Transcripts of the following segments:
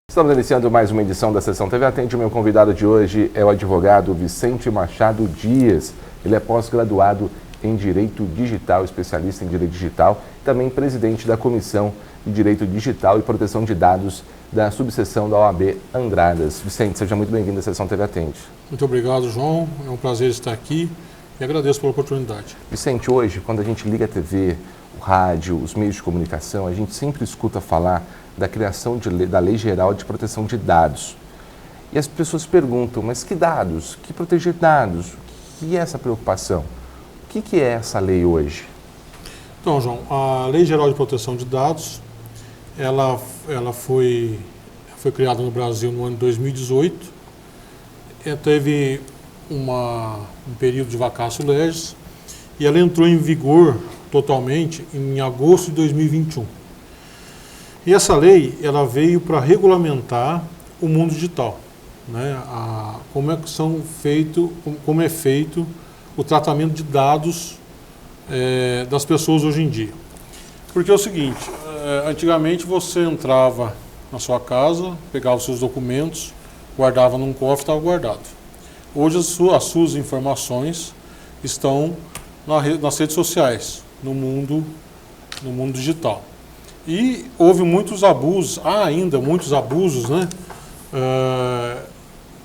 Estamos iniciando mais uma edição da Sessão TV Atende. O meu convidado de hoje é o advogado Vicente Machado Dias. Ele é pós-graduado em Direito Digital, especialista em Direito Digital, também presidente da Comissão de Direito Digital e Proteção de Dados da subseção da OAB Andradas. Vicente, seja muito bem-vindo à Sessão TV Atende. Muito obrigado, João. É um prazer estar aqui e agradeço pela oportunidade. Vicente, hoje, quando a gente liga a TV, o rádio, os meios de comunicação, a gente sempre escuta falar da criação da Lei Geral de Proteção de Dados. E as pessoas perguntam, mas que dados? Que proteger dados? O que é essa preocupação? O que é essa lei hoje? Então, João, a Lei Geral de Proteção de Dados, ela foi criada no Brasil no ano de 2018. Teve um período de vacatio legis e ela entrou em vigor totalmente em agosto de 2021. E essa lei, ela veio para regulamentar o mundo digital, né? Como é feito o tratamento de dados das pessoas hoje em dia. Porque é o seguinte, antigamente você entrava na sua casa, pegava os seus documentos, guardava num cofre e estava guardado. Hoje as suas informações estão nas redes sociais, no mundo digital. E houve muitos abusos, há ainda muitos abusos, né,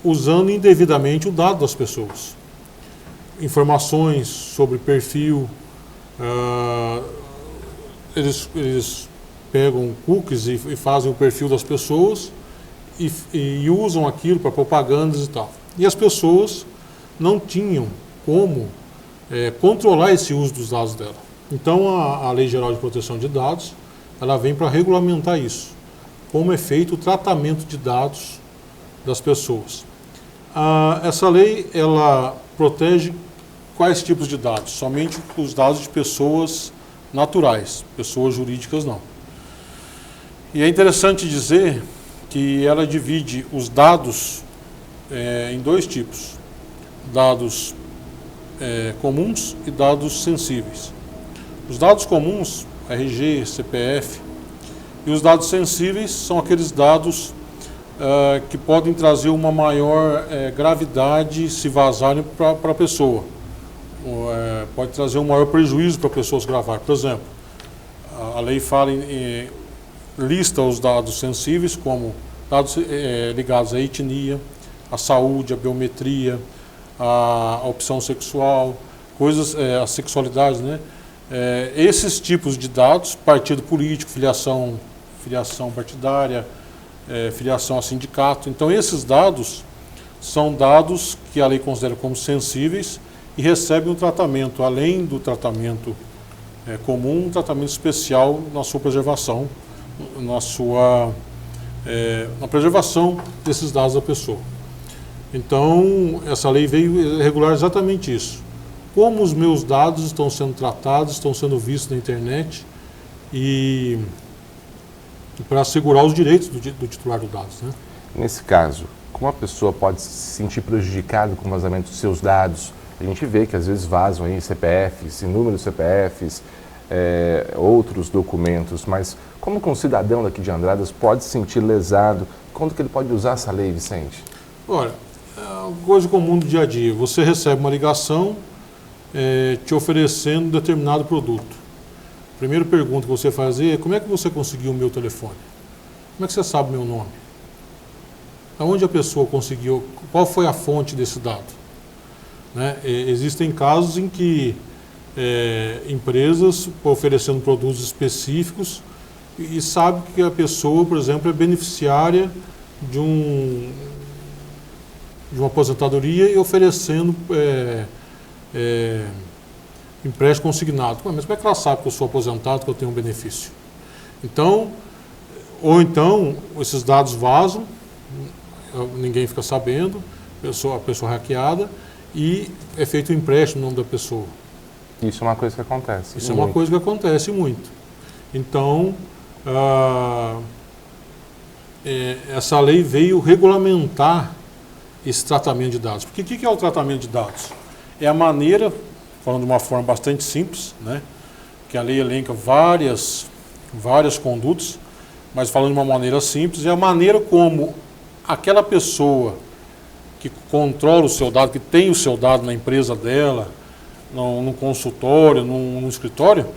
usando indevidamente o dado das pessoas. Informações sobre perfil, eles pegam cookies e fazem o perfil das pessoas e usam aquilo para propagandas e tal. E as pessoas não tinham como controlar esse uso dos dados dela. Então a Lei Geral de Proteção de Dados, ela vem para regulamentar isso, como é feito o tratamento de dados das pessoas. Essa lei, ela protege quais tipos de dados? Somente os dados de pessoas naturais, pessoas jurídicas não. E é interessante dizer que ela divide os dados em dois tipos, dados comuns e dados sensíveis. Os dados comuns, RG, CPF, e os dados sensíveis são aqueles dados que podem trazer uma maior gravidade se vazarem para a pessoa. Pode trazer um maior prejuízo para pessoas gravar. Por exemplo, a lei fala lista os dados sensíveis como dados ligados à etnia, à saúde, à biometria, à opção sexual, a sexualidade, né? Esses tipos de dados, partido político, filiação partidária, filiação a sindicato. Então, esses dados são dados que a lei considera como sensíveis e recebem um tratamento, além do tratamento comum, um tratamento especial na sua preservação, na preservação desses dados da pessoa. Então, essa lei veio regular exatamente isso. Como os meus dados estão sendo tratados, estão sendo vistos na internet e para assegurar os direitos do titular dos dados, né? Nesse caso, como a pessoa pode se sentir prejudicada com o vazamento dos seus dados? A gente vê que às vezes vazam aí CPFs, inúmeros CPFs, outros documentos, mas como que um cidadão daqui de Andradas pode se sentir lesado? Quando que ele pode usar essa lei, Vicente? Olha, é uma coisa comum do dia a dia. Você recebe uma ligação te oferecendo determinado produto. A primeira pergunta que você faz é: como é que você conseguiu o meu telefone? Como é que você sabe o meu nome? Aonde a pessoa conseguiu? Qual foi a fonte desse dado? Né? Existem casos em que empresas oferecendo produtos específicos e sabe que a pessoa, por exemplo, é beneficiária de uma aposentadoria e oferecendo empréstimo consignado. Mas como é que ela sabe que eu sou aposentado, que eu tenho um benefício? Então, ou então, esses dados vazam, ninguém fica sabendo, a pessoa hackeada, e é feito um empréstimo no nome da pessoa. Isso é uma coisa que acontece. Isso é uma coisa que acontece muito. Então, essa lei veio regulamentar esse tratamento de dados. Porque o que é o tratamento de dados? É a maneira, falando de uma forma bastante simples, né, que a lei elenca várias várias condutas, mas falando de uma maneira simples, é a maneira como aquela pessoa que controla o seu dado, que tem o seu dado na empresa dela, num consultório, num escritório,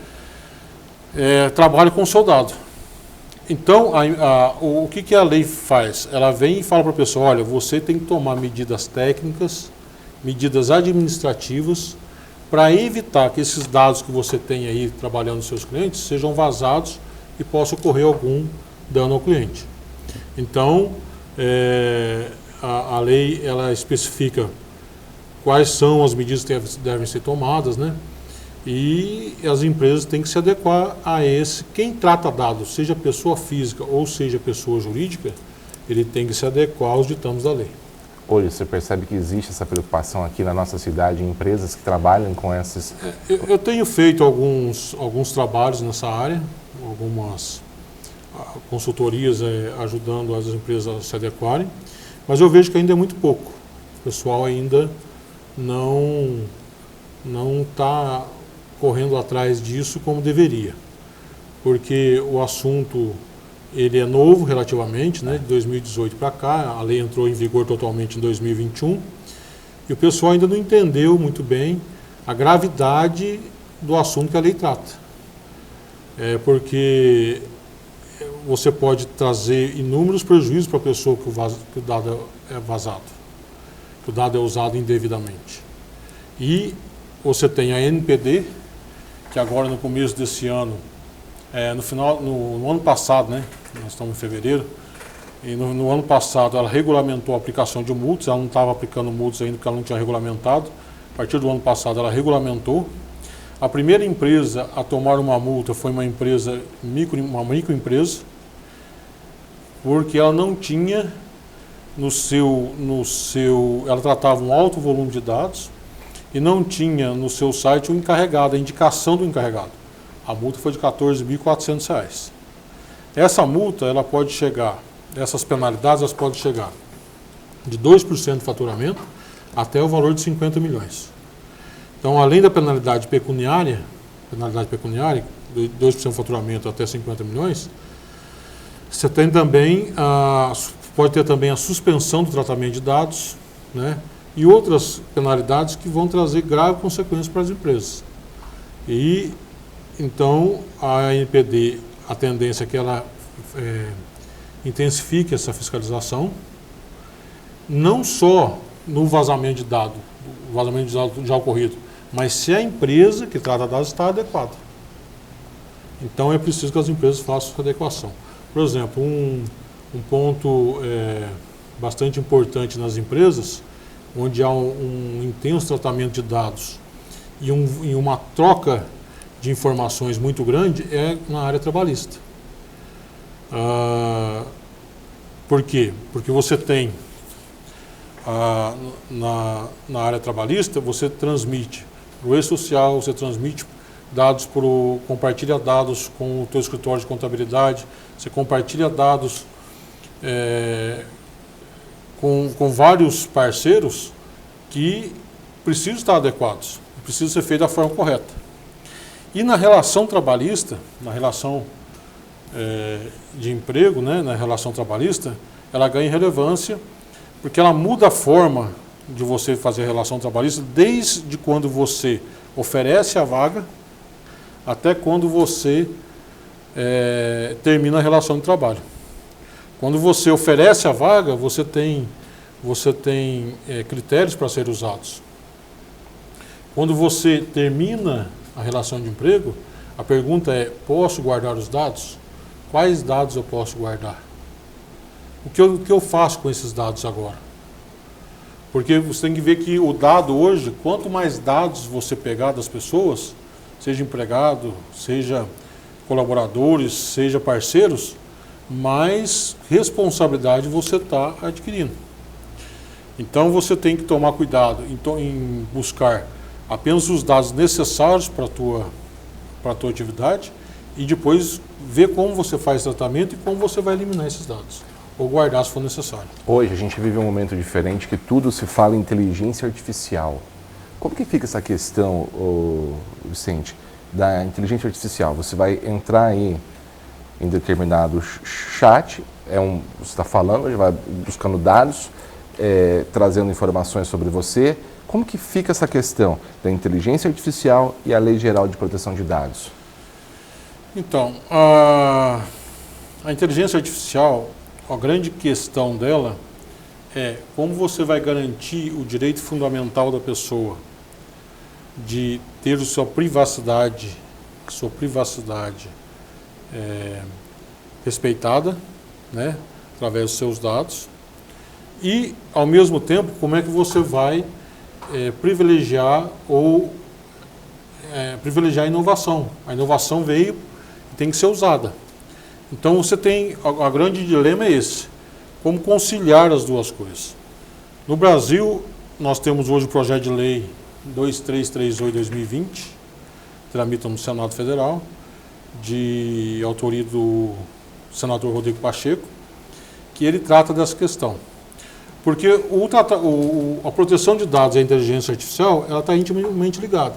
trabalha com o seu dado. Então, o que a lei faz? Ela vem e fala para a pessoa, olha, você tem que tomar medidas técnicas, medidas administrativas, para evitar que esses dados que você tem aí trabalhando nos seus clientes sejam vazados e possa ocorrer algum dano ao cliente. Então, a lei ela especifica quais são as medidas que devem ser tomadas, né? E as empresas têm que se adequar a esse. Quem trata dados, seja pessoa física ou seja pessoa jurídica, ele tem que se adequar aos ditames da lei. Hoje você percebe que existe essa preocupação aqui na nossa cidade, em empresas que trabalham com esses... Eu tenho feito alguns trabalhos nessa área, algumas consultorias ajudando as empresas a se adequarem, mas eu vejo que ainda é muito pouco. O pessoal ainda não está correndo atrás disso como deveria, porque o assunto ele é novo relativamente, né, de 2018 para cá, a lei entrou em vigor totalmente em 2021, e o pessoal ainda não entendeu muito bem a gravidade do assunto que a lei trata. Porque você pode trazer inúmeros prejuízos para a pessoa que o dado é vazado, que o dado é usado indevidamente. E você tem a NPD, que agora no começo desse ano, no ano passado, né, nós estamos em fevereiro, e no ano passado ela regulamentou a aplicação de multas, ela não estava aplicando multas ainda porque ela não tinha regulamentado. A partir do ano passado ela regulamentou. A primeira empresa a tomar uma multa foi uma microempresa, porque ela não tinha ela tratava um alto volume de dados e não tinha no seu site o encarregado, a indicação do encarregado. A multa foi de R$ 14.400. Essa multa, ela pode chegar, essas penalidades, elas podem chegar de 2% do faturamento até o valor de 50 milhões. Então, além da penalidade pecuniária, 2% do faturamento até 50 milhões, você tem também, pode ter também a suspensão do tratamento de dados, né, e outras penalidades que vão trazer graves consequências para as empresas. E, então, a ANPD, a tendência é que ela intensifique essa fiscalização, não só no vazamento de dados já ocorrido, mas se a empresa que trata dados está adequada. Então é preciso que as empresas façam essa adequação. Por exemplo, um ponto bastante importante nas empresas, onde há um intenso tratamento de dados e uma troca de informações muito grande, é na área trabalhista. Por quê? Porque você tem, na área trabalhista, você transmite para o e-social, você transmite dados compartilha dados com o teu escritório de contabilidade, você compartilha dados com vários parceiros que precisam estar adequados, precisam ser feitos da forma correta. E na relação trabalhista, na relação de emprego, né, na relação trabalhista, ela ganha relevância porque ela muda a forma de você fazer a relação trabalhista desde quando você oferece a vaga até quando você termina a relação de trabalho. Quando você oferece a vaga, você tem critérios para serem usados. Quando você termina a relação de emprego, a pergunta é: posso guardar os dados? Quais dados eu posso guardar? O que eu faço com esses dados agora? Porque você tem que ver que o dado hoje, quanto mais dados você pegar das pessoas, seja empregado, seja colaboradores, seja parceiros, mais responsabilidade você está adquirindo. Então você tem que tomar cuidado em buscar apenas os dados necessários para a tua atividade e depois ver como você faz o tratamento e como você vai eliminar esses dados, ou guardar se for necessário. Hoje a gente vive um momento diferente que tudo se fala em inteligência artificial. Como que fica essa questão, Vicente, da inteligência artificial? Você vai entrar aí em determinado chat, você está falando, vai buscando dados, trazendo informações sobre você. Como que fica essa questão da inteligência artificial e a Lei Geral de Proteção de Dados? Então, a inteligência artificial, a grande questão dela é como você vai garantir o direito fundamental da pessoa de ter sua privacidade respeitada, né, através dos seus dados, e, ao mesmo tempo, como é que você vai privilegiar a inovação. A inovação veio e tem que ser usada. Então, você tem, o grande dilema é esse, como conciliar as duas coisas. No Brasil, nós temos hoje o projeto de lei 2338/2020, tramita no Senado Federal, de autoria do senador Rodrigo Pacheco, que ele trata dessa questão. Porque a proteção de dados e a inteligência artificial, ela está intimamente ligada.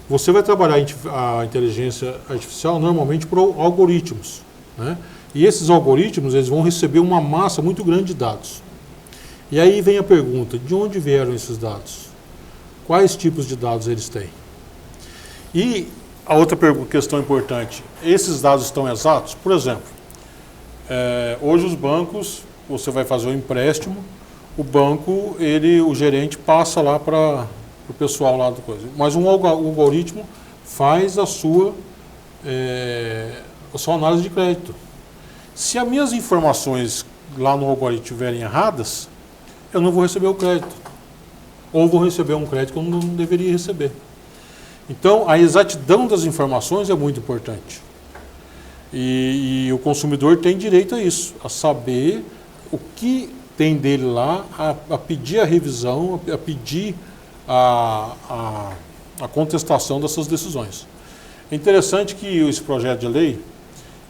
Você vai trabalhar a inteligência artificial normalmente por algoritmos, né? E esses algoritmos, eles vão receber uma massa muito grande de dados. E aí vem a pergunta, de onde vieram esses dados? Quais tipos de dados eles têm? E a outra questão importante, esses dados estão exatos? Por exemplo, hoje os bancos, você vai fazer um empréstimo, o banco, o gerente passa lá para o pessoal lá da coisa. Mas um algoritmo faz a sua análise de crédito. Se as minhas informações lá no algoritmo estiverem erradas, eu não vou receber o crédito. Ou vou receber um crédito que eu não deveria receber. Então, a exatidão das informações é muito importante. E o consumidor tem direito a isso, a saber o que tem dele lá, a pedir a revisão, a pedir a contestação dessas decisões. É interessante que esse projeto de lei,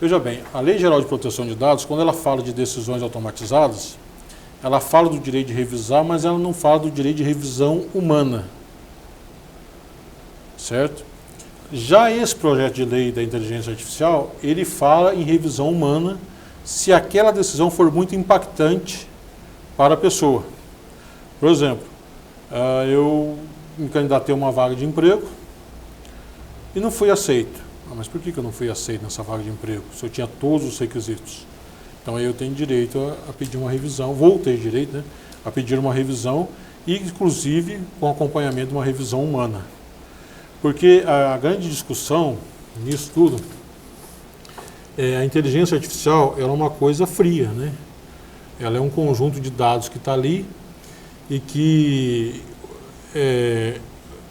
veja bem, a Lei Geral de Proteção de Dados, quando ela fala de decisões automatizadas, ela fala do direito de revisar, mas ela não fala do direito de revisão humana. Certo? Já esse projeto de lei da inteligência artificial, ele fala em revisão humana se aquela decisão for muito impactante para a pessoa. Por exemplo, eu me candidatei a uma vaga de emprego e não fui aceito. Mas por que eu não fui aceito nessa vaga de emprego? Se eu tinha todos os requisitos. Então eu tenho direito a pedir uma revisão, vou ter direito, né, a pedir uma revisão, e inclusive com acompanhamento de uma revisão humana. Porque a grande discussão nisso tudo, a inteligência artificial ela é uma coisa fria, né? Ela é um conjunto de dados que está ali e que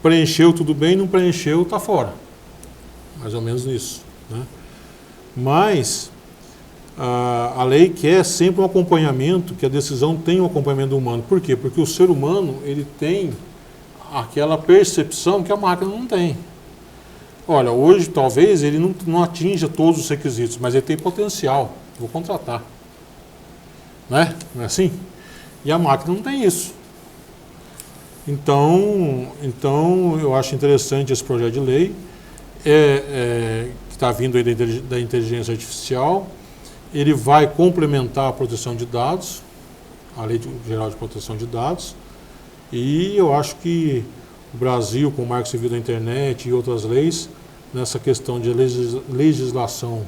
preencheu tudo bem, não preencheu, está fora. Mais ou menos isso, né? Mas a lei quer sempre um acompanhamento, que a decisão tenha um acompanhamento humano. Por quê? Porque o ser humano ele tem aquela percepção que a máquina não tem. Olha, hoje talvez ele não atinja todos os requisitos, mas ele tem potencial, vou contratar. Né? Não é assim? E a máquina não tem isso. Então eu acho interessante esse projeto de lei, que está vindo aí da inteligência artificial. Ele vai complementar a proteção de dados, a Lei Geral de Proteção de Dados, e eu acho que o Brasil, com o Marco Civil da Internet e outras leis, nessa questão de legislação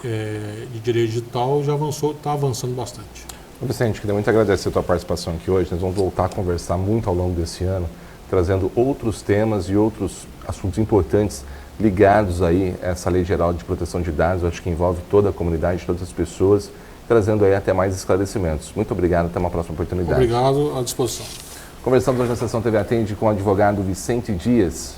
de direito digital, já está avançando bastante. Vicente, queria muito agradecer a tua participação aqui hoje. Nós vamos voltar a conversar muito ao longo desse ano, trazendo outros temas e outros assuntos importantes ligados aí a essa Lei Geral de Proteção de Dados. Eu acho que envolve toda a comunidade, todas as pessoas, trazendo aí até mais esclarecimentos. Muito obrigado, até uma próxima oportunidade. Obrigado, à disposição. Conversamos hoje na Sessão TV Atende com o advogado Vicente Dias.